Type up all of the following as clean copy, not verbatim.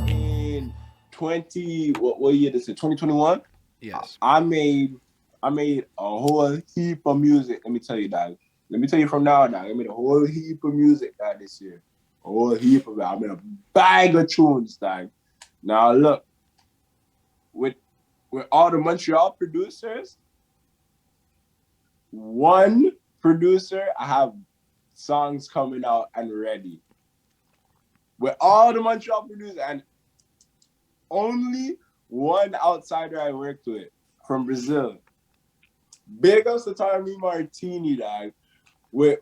In 20, what year this is? 2021. Yes. I made a whole heap of music. Let me tell you, dog. Let me tell you from now, dog. I made a whole heap of music, dog, this year. A whole heap of it. I made a bag of tunes, dog. Now look, with all the Montreal producers, one producer, I have songs coming out and ready. With all the Montreal producers and only one outsider I worked with from Brazil. Big ups to Tommy Martini, dog. With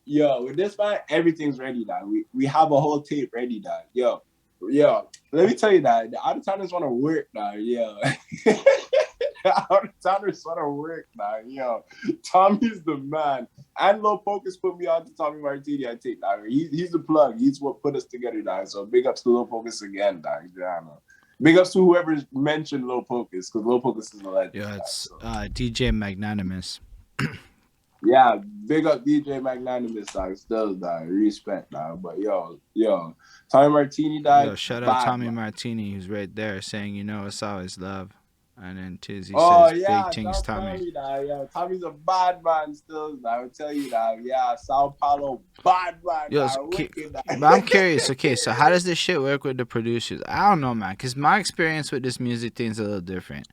this man, everything's ready, dog. We have a whole tape ready, dog. Yo, let me tell you that the out of towners want to work, dog. Yo, the out of towners want to work, dog. Yo, Tommy's the man. And Low Focus put me on to Tommy Martini. I take, dog. He's the plug. He's what put us together, dog. So big ups to Low Focus again, dog. Yeah, man. Big ups to whoever mentioned Low Focus, because Low Focus is a legend. Yeah, it's DJ Magnanimous. Yeah, big up DJ Magnanimous, dog. Still, dog. Respect, dog. But yo, Tommy Martini, dog. Yo, shout out Tommy Martini, who's right there saying, it's always love. And then Tizzy says, big things, Tommy. Yo, Tommy's a bad man still, dog. I will tell you, dog. Yeah, Sao Paulo, bad man, Yo, dog. Wicked, dog. But I'm curious, okay, so how does this shit work with the producers? I don't know, man, because my experience with this music thing is a little different.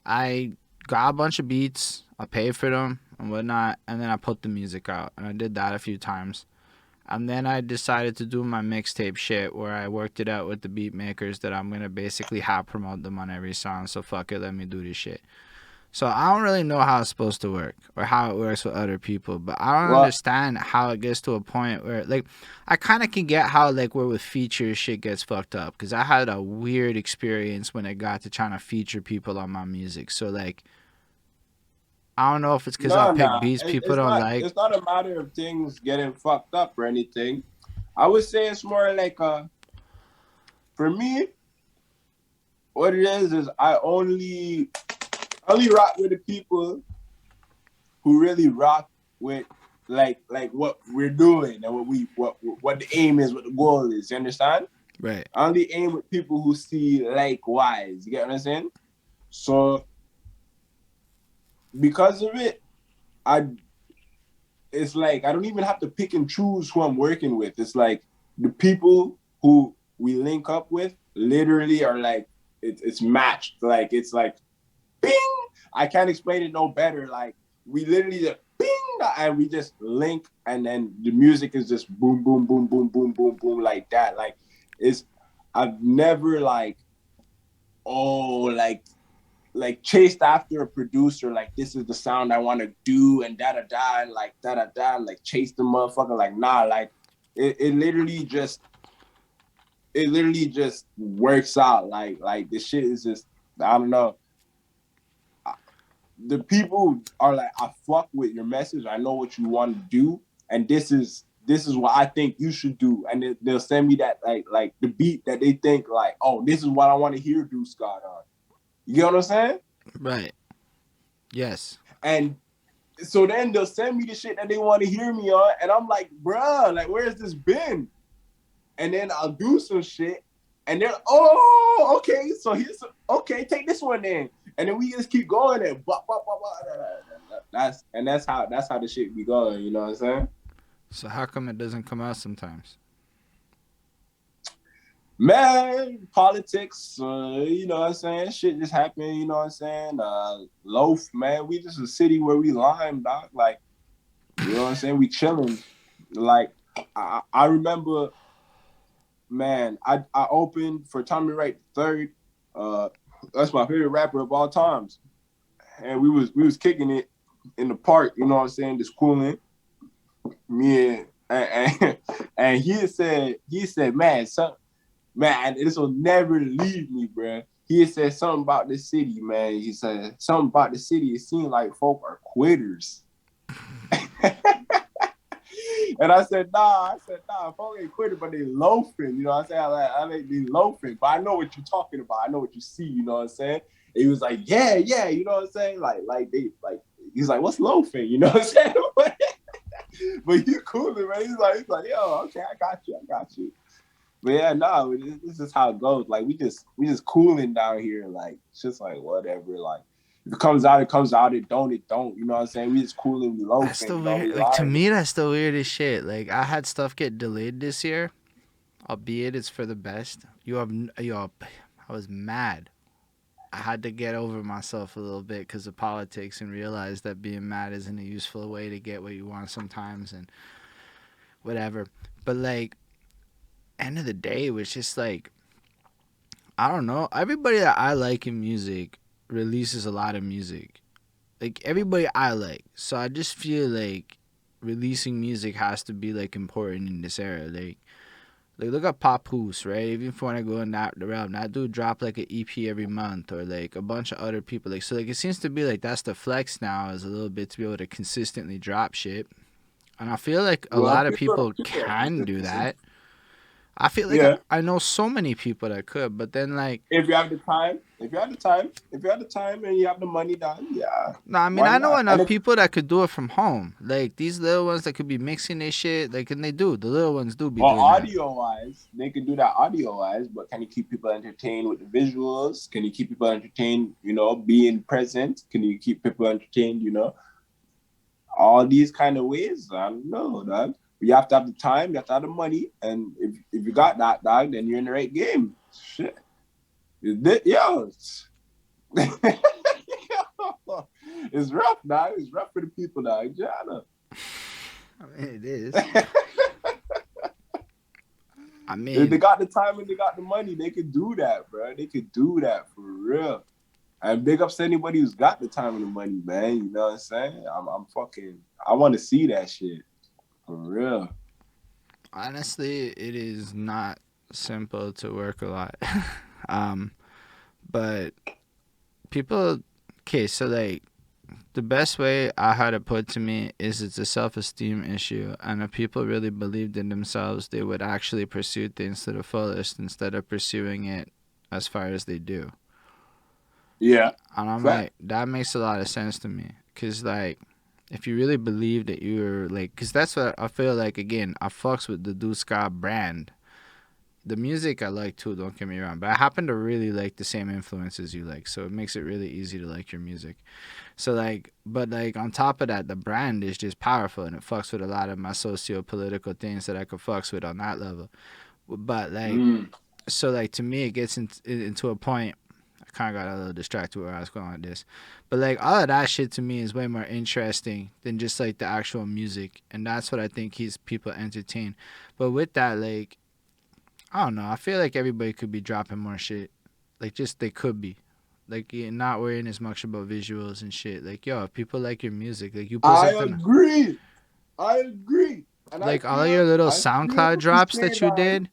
I got a bunch of beats, I paid for them and whatnot, and then I put the music out. And I did that a few times. And then I decided to do my mixtape shit where I worked it out with the beatmakers that I'm going to basically have promote them on every song. So fuck it, let me do this shit. So I don't really know how it's supposed to work or how it works with other people. But I don't understand how it gets to a point where, like, I kind of can get how, like, where with features shit gets fucked up. Because I had a weird experience when it got to trying to feature people on my music. So, like, I don't know if it's because I pick beats people don't like. It's not a matter of things getting fucked up or anything. I would say it's more like for me, what it is I only rock with the people who really rock with like what we're doing and what the aim is, what the goal is. You understand? Right. I only aim with people who see likewise. You get what I'm saying? So because of it, it's like I don't even have to pick and choose who I'm working with. It's like the people who we link up with literally are like it's matched. Like it's like bing. I can't explain it no better. Like we literally just bing and we just link and then the music is just boom, boom, boom, boom, boom, boom, boom like that. Like I've never like chased after a producer like this is the sound I want to do and da da da and like da da da and like chase the motherfucker like nah like it literally just works out like this shit is just I don't know. The people are like I fuck with your message. I know what you want to do and this is what I think you should do and they'll send me that like the beat that they think like oh this is what I want to hear Deusgod on. You get what I'm saying? Right. Yes. And so then they'll send me the shit that they want to hear me on, and I'm like, bruh, like, where's this been? And then I'll do some shit, and they're, oh, okay, so okay, take this one then. And then we just keep going and blah, blah, blah, blah. That's how the shit be going, you know what I'm saying? So how come it doesn't come out sometimes? Man, politics, you know what I'm saying? Shit just happened, you know what I'm saying? Loaf, man, we just a city where we lime, dog. Like, you know what I'm saying? We chilling. Like, I remember, man, I opened for Tommy Wright III. That's my favorite rapper of all times. And we was kicking it in the park, you know what I'm saying? Just cooling. Me and he said, man, this will never leave me, bro. He said something about the city, man. He said something about the city. It seemed like folk are quitters. And I said, nah, folk ain't quitters, but they loafing. You know what I'm saying? I think they loafing, but I know what you're talking about. I know what you see, you know what I'm saying? And he was like, yeah, you know what I'm saying? He's like, what's loafing? You know what I'm saying? But you cool, man. He's like, yo, okay, I got you. But yeah, no, this is how it goes. Like we just cooling down here. Like it's just like whatever. Like if it comes out, it comes out. It don't, it don't. You know what I'm saying? We just cooling, we That's loafing. the You know, weird. we Like to lying. me, that's the weirdest shit. Like I had stuff get delayed this year, albeit it's for the best. I was mad. I had to get over myself a little bit because of politics and realize that being mad isn't a useful way to get what you want sometimes and whatever. But like, end of the day, it was just like I don't know. Everybody that I like in music releases a lot of music. Like everybody I like, so I just feel like releasing music has to be like important in this era. Like look at Papoose, right? Even if you want to go in that realm, that dude dropped like an EP every month, or like a bunch of other people. Like so, like it seems to be like that's the flex now, is a little bit to be able to consistently drop shit. And I feel like a Well, lot of people people people are can do consistency. that. I feel like Yeah. I know so many people that could, but then like If you have the time, if you have the time and you have the money done, yeah, no, I mean why I know not? And enough if people that could do it from home. Like these little ones that could be mixing their shit, like and they do. The little ones do be well, doing that. audio wise, they can do that audio wise, but can you keep people entertained with the visuals? Can you keep people entertained, being present? Can you keep people entertained, all these kind of ways? I don't know, dog. You have to have the time, you have to have the money, and if you got that, dog, then you're in the right game. Shit. Yo, it's rough, dog. It's rough for the people, dog. Yeah, I know. I mean, it is. I If they mean, got the time and they got the money, they could do that, bro. They could do that for real. And big ups to anybody who's got the time and the money, man. You know what I'm saying? I want to see that shit for real. honestly, it is not simple to work a lot. um, but people, okay, so like the best way I had it put to me is it's a self-esteem issue, and if people really believed in themselves, they would actually pursue things to the fullest instead of pursuing it as far as they do. Yeah. And I'm Fact. like, that makes a lot of sense to me, cause like, if you really believe that you're like, cause that's what I feel like. Again, I fucks with the Deusgod brand. The music I like too, don't get me wrong, but I happen to really like the same influences you like, so it makes it really easy to like your music. So like, but like on top of that, the brand is just powerful and it fucks with a lot of my socio-political things that I could fucks with on that level. But like, Mm. so like to me, it gets into a point. I kind of got a little distracted where I was going with this, but like all of that shit to me is way more interesting than just like the actual music, and that's what I think keeps people entertained. But with that, like, I don't know. I feel like everybody could be dropping more shit. Like, just they could be. Like, yeah, not worrying as much about visuals and shit. Like, yo, if people like your music, like, you put I something. agree. I agree. And I Like, all your feel little I feel SoundCloud to drops say that you that. did,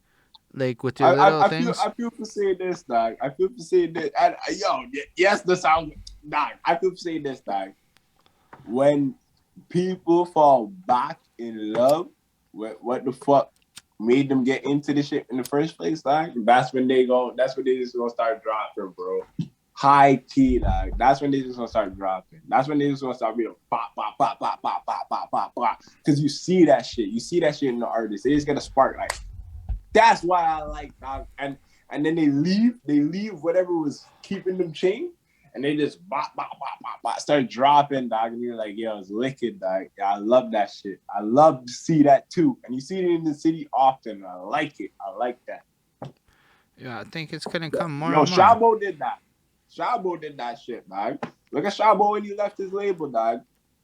like, with your I, little I, I feel things. I feel for saying this, dog. I feel for saying this. And yes, the sound, dog. I feel for saying this, dog. When people fall back in love with what the fuck made them get into this shit in the first place, dog, that's when they just gonna start dropping, bro. High key, dog. That's when they just gonna start dropping. That's when they just gonna start being pop, pop, pop, pop, pop, pop, pop, pop, pop. Cause you see that shit. You see that shit in the artist. They just get a spark. Like, that's why I like, dog. And then they leave whatever was keeping them chained, and they just bop, bop, bop, bop, bop, start dropping, dog. And you're like, yo, it's wicked, dog. Yeah, I love that shit. I love to see that too. And you see it in the city often. I like it. I like that. Yeah, I think it's gonna come more Yo, and more. Shabo did that. Shabo did that shit, dog. Look at Shabo when he left his label, dog.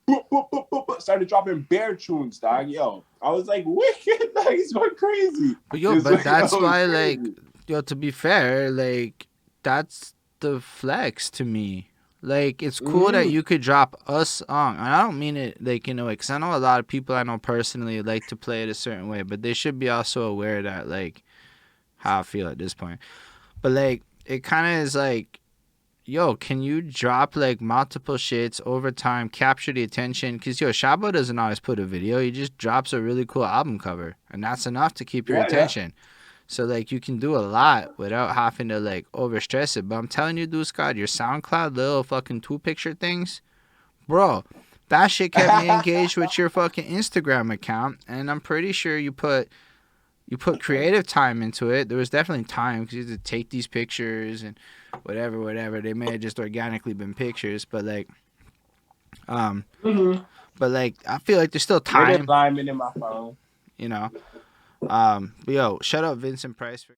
Boop, boop, boop, boop, boop. Started dropping bear tunes, dog. Yo, I was like, wicked, dog. He's going crazy. But yo, but that's It's why, like, crazy. yo, to be fair, like, that's the flex to me. Like, it's cool that Mm-hmm. you could drop a song. And I don't mean it, like, in a way, because I know a lot of people I know personally like to play it a certain way, but they should be also aware that, like, how I feel at this point. But, like, it kind of is like, yo, can you drop, like, multiple shits over time, capture the attention? Because, yo, Shabo doesn't always put a video. He just drops a really cool album cover, and that's enough to keep your Yeah, yeah. attention. So like you can do a lot without having to like overstress it. But I'm telling you, dude, Scott, your SoundCloud little fucking 2 picture things, bro, that shit kept me engaged with your fucking Instagram account. And I'm pretty sure you put you put creative time into it. There was definitely time because you had to take these pictures and whatever. They may have just organically been pictures, but like, Mm-hmm. but like I feel like there's still Maybe time, climbing in my phone. you know. But yo, shout out Vincent Price for